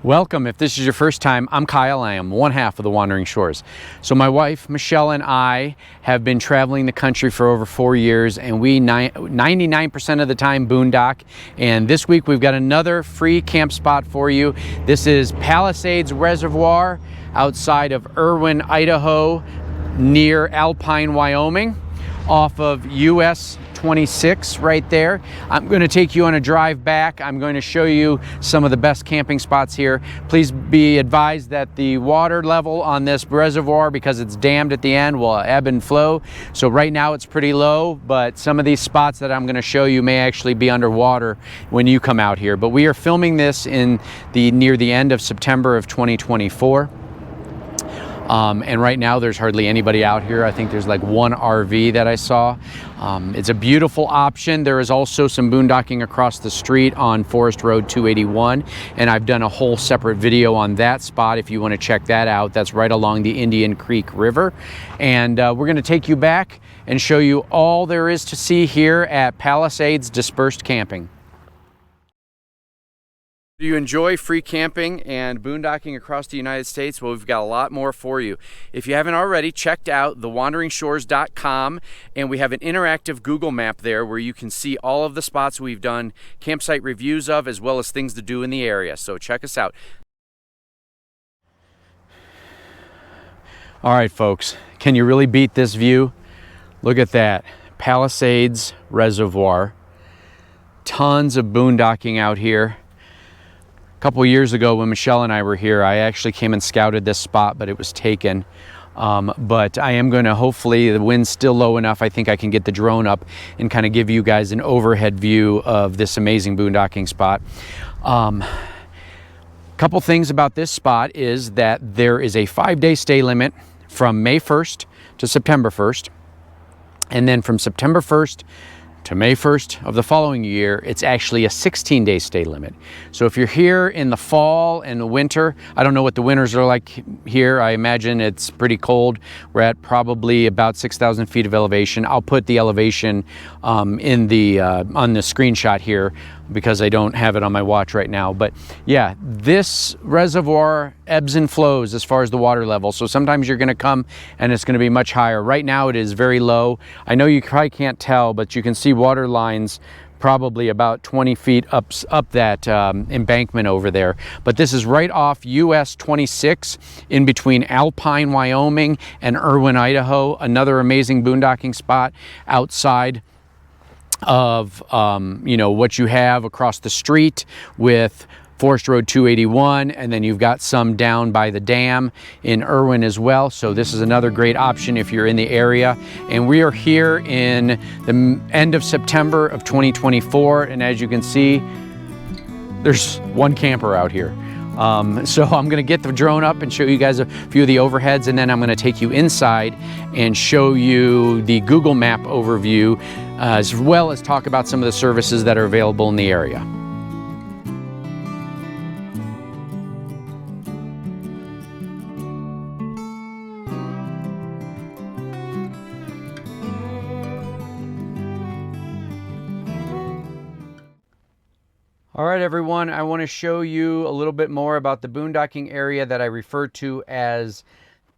Welcome. If this is your first time, I'm Kyle. I am one half of the Wandering Shores. So my wife, Michelle, and I have been traveling the country for over 4 years, and we 99% of the time boondock. And this week we've got another free camp spot for you. This is Palisades Reservoir outside of Irwin, Idaho, near Alpine, Wyoming, off of US 26 right there. I'm going to take you on a drive back. I'm going to show you some of the best camping spots here. Please be advised that the water level on this reservoir, because it's dammed at the end, will ebb and flow. So right now it's pretty low, but some of these spots that I'm going to show you may actually be underwater when you come out here. But we are filming this near the end of September of 2024. And right now there's hardly anybody out here. I think there's like one RV that I saw. It's a beautiful option. There is also some boondocking across the street on Forest Road 281, and I've done a whole separate video on that spot if you want to check that out. That's right along the Indian Creek River. And we're going to take you back and show you all there is to see here at Palisades Dispersed Camping. Do you enjoy free camping and boondocking across the United States? Well, we've got a lot more for you. If you haven't already, checked out thewanderingshores.com, and we have an interactive Google map there where you can see all of the spots we've done campsite reviews of, as well as things to do in the area. So check us out. All right, folks, can you really beat this view? Look at that, Palisades Reservoir. Tons of boondocking out here. A couple years ago when Michelle and I were here, I actually came and scouted this spot, but it was taken. But I am going to, hopefully the wind's still low enough, I think I can get the drone up and kind of give you guys an overhead view of this amazing boondocking spot. Couple things about this spot is that there is a 5-day stay limit from May 1st to September 1st. And then from September 1st to May 1st of the following year, it's actually a 16-day stay limit. So if you're here in the fall and the winter, I don't know what the winters are like here. I imagine it's pretty cold. We're at probably about 6,000 feet of elevation. I'll put the elevation on the screenshot here because I don't have it on my watch right now. But yeah, this reservoir ebbs and flows as far as the water level. So sometimes you're gonna come and it's gonna be much higher. Right now it is very low. I know you probably can't tell, but you can see water lines probably about 20 feet up that embankment over there. But this is right off US 26 in between Alpine, Wyoming and Irwin, Idaho. Another amazing boondocking spot outside of what you have across the street with Forest Road 281, and then you've got some down by the dam in Irwin as well. So this is another great option if you're in the area. And we are here in the end of September of 2024, and as you can see, there's one camper out here. So I'm going to get the drone up and show you guys a few of the overheads, and then I'm going to take you inside and show you the Google Map overview, as well as talk about some of the services that are available in the area. All right, everyone, I want to show you a little bit more about the boondocking area that I refer to as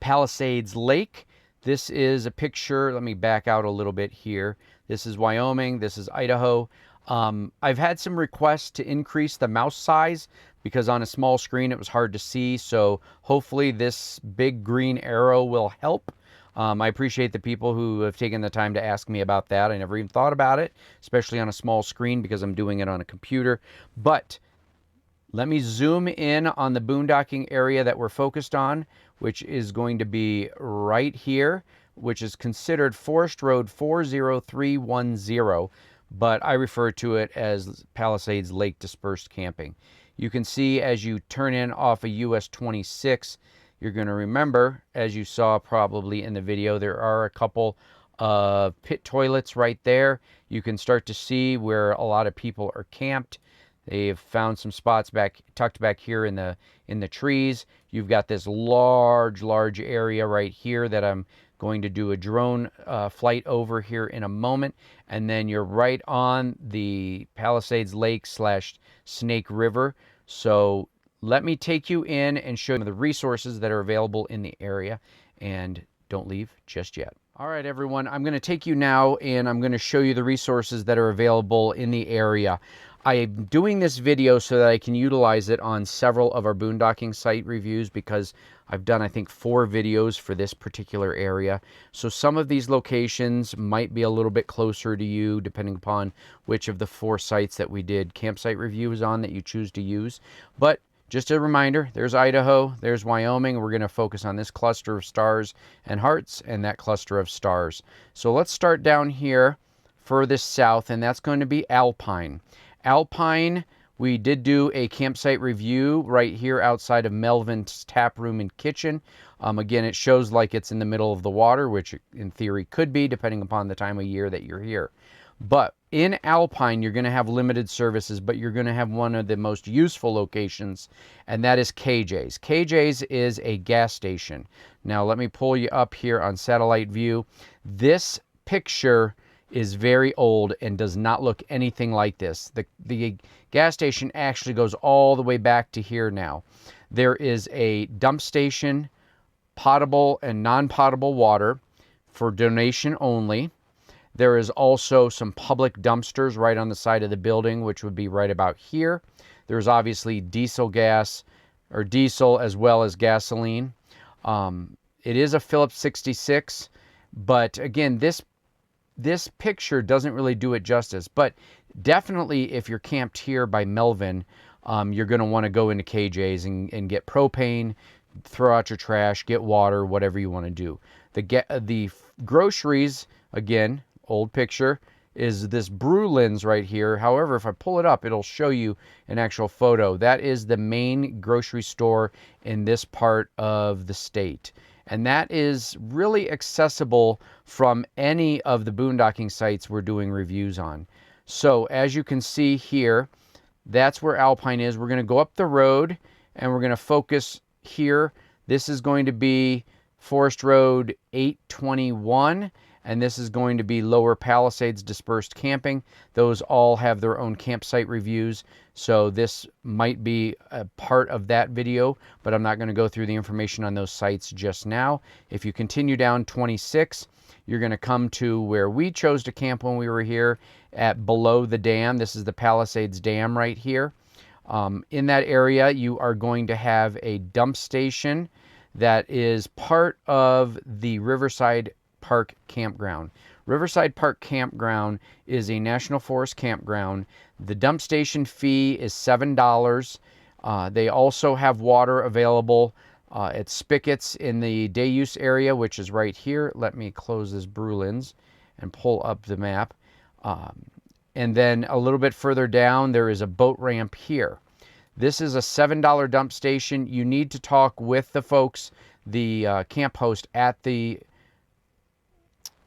Palisades Lake. This is a picture. Let me back out a little bit here. This is Wyoming. This is Idaho. I've had some requests to increase the mouse size because on a small screen it was hard to see. So hopefully this big green arrow will help. I appreciate the people who have taken the time to ask me about that. I never even thought about it, especially on a small screen because I'm doing it on a computer. But let me zoom in on the boondocking area that we're focused on, which is going to be right here, which is considered Forest Road 40310, but I refer to it as Palisades Lake Dispersed Camping. You can see as you turn in off of US 26, you're going to remember, as you saw probably in the video, there are a couple of pit toilets right there. You can start to see where a lot of people are camped. They've found some spots tucked back here in the trees. You've got this large area right here that I'm going to do a drone flight over here in a moment. And then you're right on the Palisades Lake / Snake River. So let me take you in and show you the resources that are available in the area, and don't leave just yet. All right, everyone, I'm going to take you now and I'm going to show you the resources that are available in the area. I am doing this video so that I can utilize it on several of our boondocking site reviews, because I've done, I think, 4 videos for this particular area. So some of these locations might be a little bit closer to you, depending upon which of the 4 sites that we did campsite reviews on that you choose to use. But just a reminder, there's Idaho, there's Wyoming. We're going to focus on this cluster of stars and hearts and that cluster of stars. So let's start down here furthest south, and that's going to be Alpine. Alpine, we did do a campsite review right here outside of Melvin's Tap Room and Kitchen. Again, it shows like it's in the middle of the water, which in theory could be, depending upon the time of year that you're here. But in Alpine, you're going to have limited services, but you're going to have one of the most useful locations, and that is KJ's. KJ's is a gas station. Now, let me pull you up here on satellite view. This picture is very old and does not look anything like this. The gas station actually goes all the way back to here now. There is a dump station, potable and non-potable water for donation only. There is also some public dumpsters right on the side of the building, which would be right about here. There's obviously diesel gas, or diesel, as well as gasoline. It is a Phillips 66, but again, this picture doesn't really do it justice. But definitely, if you're camped here by Melvin, you're going to want to go into KJ's and get propane, throw out your trash, get water, whatever you want to do. The groceries, again, old picture, is this Brulin's right here. However, if I pull it up, it'll show you an actual photo. That is the main grocery store in this part of the state. And that is really accessible from any of the boondocking sites we're doing reviews on. So as you can see here, that's where Alpine is. We're going to go up the road and we're going to focus here. This is going to be Forest Road 821. And this is going to be Lower Palisades Dispersed Camping. Those all have their own campsite reviews, so this might be a part of that video, but I'm not going to go through the information on those sites just now. If you continue down 26, you're going to come to where we chose to camp when we were here at below the dam. This is the Palisades Dam right here. In that area, you are going to have a dump station that is part of the Riverside Park Campground. Riverside Park Campground is a National Forest campground. The dump station fee is $7. They also have water available at spigots in the day use area, which is right here. Let me close this Brulin's and pull up the map. And then a little bit further down, there is a boat ramp here. This is a $7 dump station. You need to talk with the folks, the camp host at the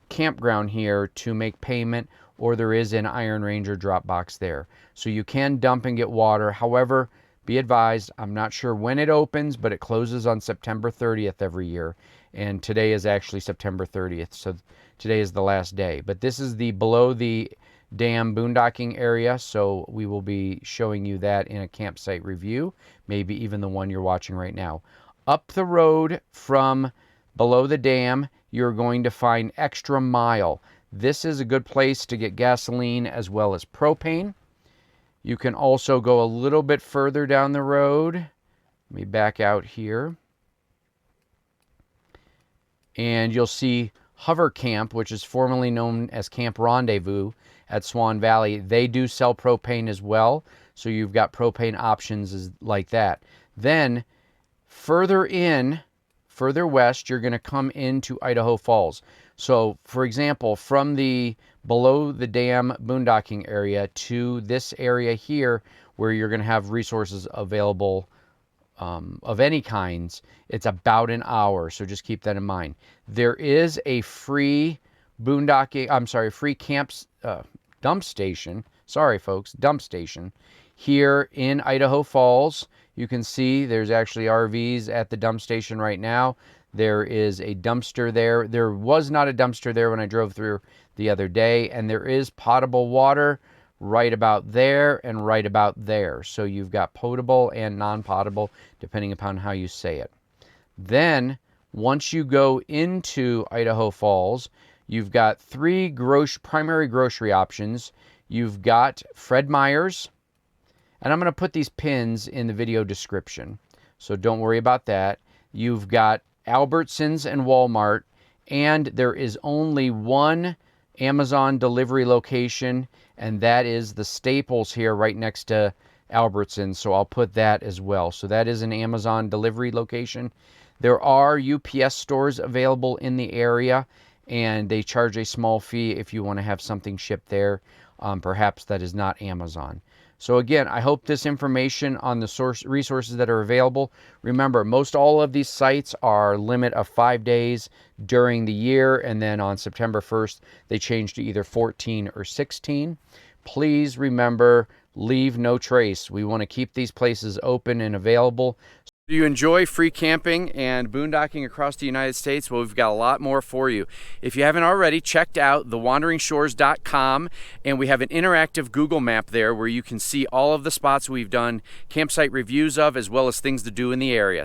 campground here to make payment, or there is an Iron Ranger drop box there. So you can dump and get water. However, be advised, I'm not sure when it opens, but it closes on September 30th every year. And today is actually September 30th. So today is the last day. But this is the below the dam boondocking area. So we will be showing you that in a campsite review, maybe even the one you're watching right now. Up the road from below the dam, you're going to find Extra Mile. This is a good place to get gasoline as well as propane. You can also go a little bit further down the road. Let me back out here. And you'll see Hover Camp, which is formerly known as Camp Rendezvous at Swan Valley. They do sell propane as well, so you've got propane options like that. Then further west, you're going to come into Idaho Falls. So, for example, from the below the dam boondocking area to this area here, where you're going to have resources available of any kinds, it's about an hour. So just keep that in mind. There is a free dump station. Sorry, folks, dump station here in Idaho Falls. You can see there's actually RVs at the dump station right now. There is a dumpster there. There was not a dumpster there when I drove through the other day. And there is potable water right about there and right about there. So you've got potable and non-potable, depending upon how you say it. Then, once you go into Idaho Falls, you've got three primary grocery options. You've got Fred Meyer's, and I'm going to put these pins in the video description, so don't worry about that. You've got Albertsons and Walmart, and there is only one Amazon delivery location, and that is the Staples here right next to Albertsons, so I'll put that as well. So that is an Amazon delivery location. There are UPS stores available in the area, and they charge a small fee if you want to have something shipped there. Perhaps that is not Amazon. So again, I hope this information on the resources that are available. Remember, most all of these sites are limit of 5 days during the year, and then on September 1st, they change to either 14 or 16. Please remember, leave no trace. We want to keep these places open and available. Do you enjoy free camping and boondocking across the United States? Well, we've got a lot more for you. If you haven't already, checked out thewanderingshores.com, and we have an interactive Google map there where you can see all of the spots we've done campsite reviews of, as well as things to do in the area.